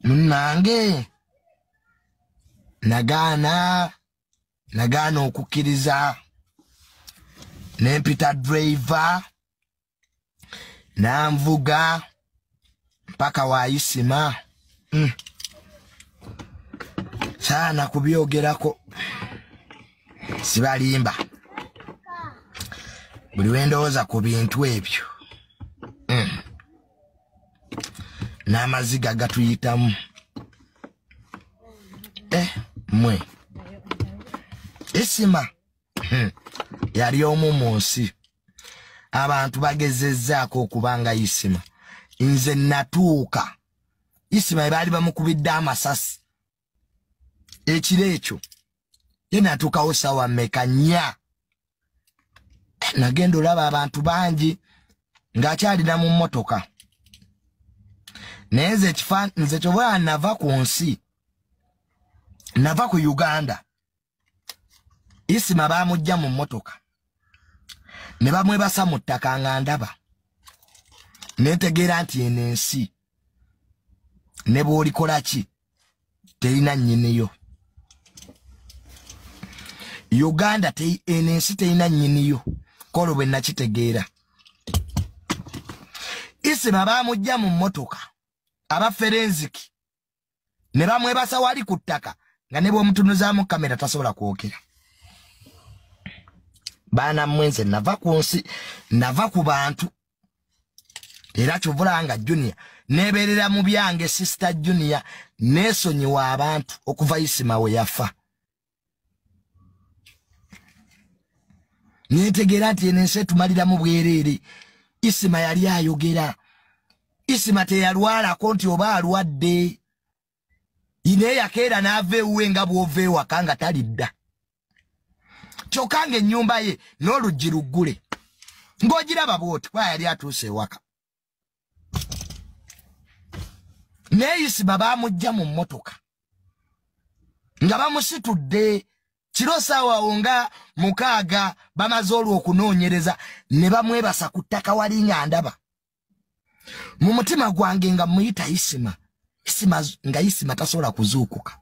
Nange nagana okukkiriza nempita driver nanvuga mpaka waayisima sana kubyogerako sibalimba buli wendowooza ku bintu ebyo n'amaziga gatuyitamu mwe isima yali omu mu nsi abantu bagezezzaako okubanga isima nze natuuka isima baali bamukubidde amasasi ekiro ekyo ye natuukawo ssaawa mmeka 4 nagenda olaba abantu bangi ng'akyalina mu mmotoka naye nze kyobwa nava ku nsi nava ku Uganda isima baamujja mu mmotoka ne bamwebasa mu ttaka nga ndaba netegeera nti eno ensi ne bw'olikola ki terina nnyiniyo Uganda eno ensi terina nnyiniyo kolo bwe nakitegeera isima baamujja mu mmotoka aba forensiki ne bamwebasa wali ku ttaka nga ne bw'omutunuzaamu kamera tasobola kwokera baana mwenze nava ku nsi nava ku bantu era kyovulanga Junior neberera mu byange sister Junior nesonyiwa abantu okuva isima we yafa netegeera nti enense tumalira mu bwerere isima yali ayogera isima teyalwalako nti oba alwadde ine yakeera n'ava ewuwe nga bw'ova ewaka nga talidda kyokka ng'ennyumba ye n'oluggi luggule ng'ogiraba bw'oti kuba yali atuuse ewaka naye isima baamujja mu mmotoka nga bamusitudde kiro ssaawa nga 6 bamaze olwo okunoonyereza ne bamwebasa ku ttaka wali nga ndaba mu mutima gwange nga muyita isima nga isima tasobola kuzuukuka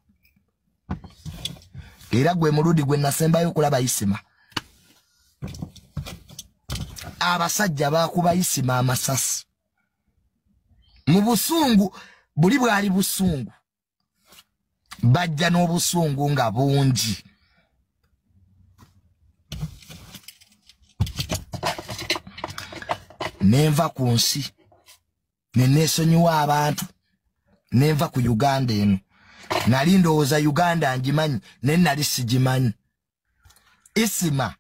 era gwe muludi gwe nasembayo okulaba isima abasajja bakuba isima amasasi mu busungu buli bwali busungu bajja n'obusungu nga bungi nenva ku nsi neneesonyiwa abantu nenva ku Uganda eno nali ndowooza Uganda ngimanyi naye nali sigimanyi isima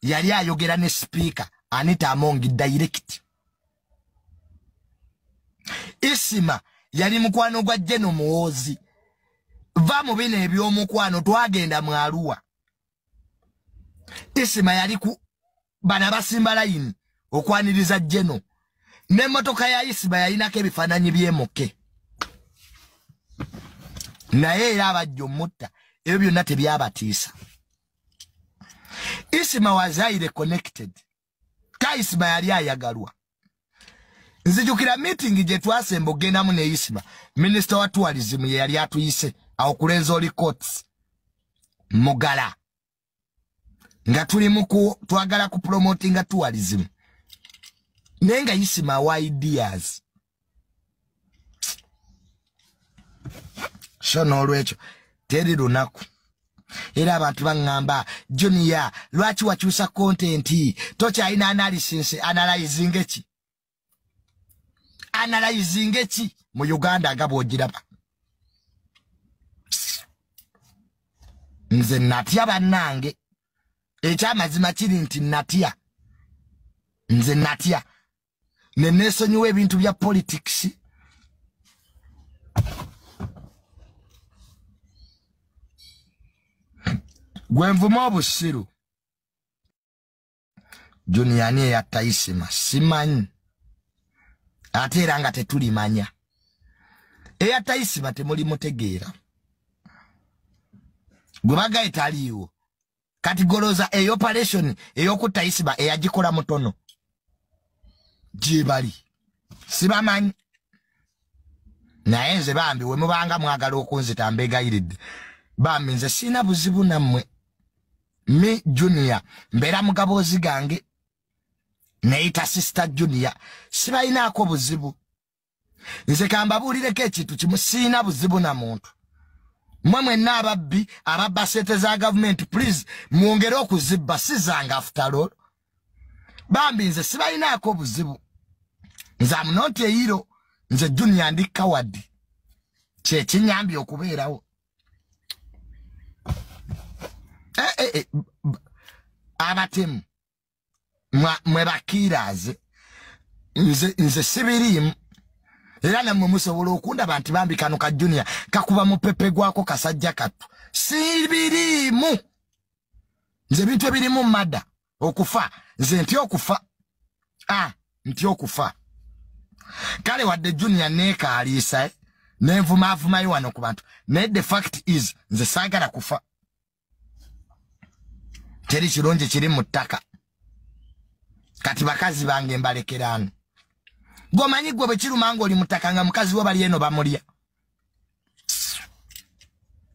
yali ayogera ne speaker Anita Amongi direct isima yali mukwano gwa Jeno Muwozi va mu bino eby'omukwano twagenda mu Arua isima yali ku bana basimba layini okwaniriza Jeno n'emmotoka ya isima yalinako ebifaananyi by'emuke naye era abajja omutta ebyo byonna tebyabatiisa isima was highly connected ka isima yali ayagalwa nzijukira meeting gye twasemba ogendamu ne isima minister wa tourism ye yali atuyise awo ku Lenzoli Courts Mugala nga tuli muku twagala ku promoting tourism nenga isima wa ideas shono olwekyo teri lunaku era abantu bangamba Junior lwaki wakyusa content tokyalina analyzing eki mu Uganda nga bw'ogiraba nze natya bannange ekyamazima kiri nti natya nze natya neneesonyiwa ebintu bya politics gwenvuma obusiru Junior ani eyatta isima simanyi ate era nga tetulimanya eyatta isima temuli mutegeera gwe bagayita aliiwo kati goloza operation ey'okutta isima eyagikola mutono gye bali sibamanyi naye nze bambi we mubanga mwagala okunzita mbegayiridde bambi nze sina buzibu nammwe me Junior mbera mugaboozi gange neita sister Junior sibayinaako buzibu nze kambabuulireko ekintu kimu sina buzibu na muntu mwenna ababbi ababba sente za government please mwongere okuzibba sizanga after all bambi nze sibayinaako buzibu nze am not a hero nze Junior ndi coward kye kinyambye okubeerawo abatemu mwe bakiraze nze sibirimu era namwe musobola okundaba nti bambi kano ka Junior kakuba mu pepe gwako kasajja kattu sibirimu nze bintu ebirimu mada okufa nze nti okufa nti okufa kale wadde Junior neekaliisa nenvumavumayo wano ku bantu naye the fact is nze saagala kufa teri kirungi kiri mu ttaka kati bakazi bange mbalekeraano gomanyi gwe bwe kirumanga oli mu ttaka nga mukazi we bali eno bamulya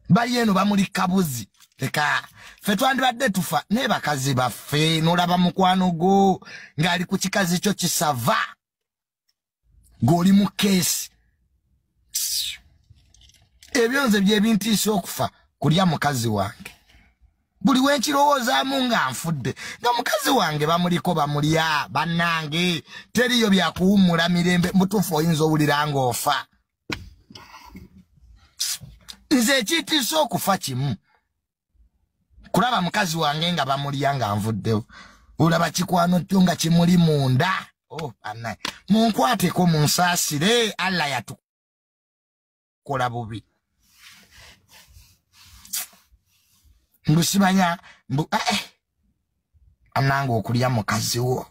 bali eno bamulika buzi leka ffe twandibadde tufa naye bakazi baffe n'olaba mukwano go ng'ali ku kikazi kyo kisava ng'oli mu keesi ebyo nze byebintiisa okufa kulya mukazi wange buli wenkirowoozaamu nga nfudde nga mukazi wange bamuliko bamulya bannange teriyo byakuwummula mirembe mutuufu oyinza owulira ng'ofa nze ekitiisa okufa kimu kulaba mukazi wange nga bamulya nga nvuddewo olaba kikwano kyo nga kimuli munda banaye munkwateko munsaasire Allah yatukola bubi mbusimanya anange okulya mukazi wo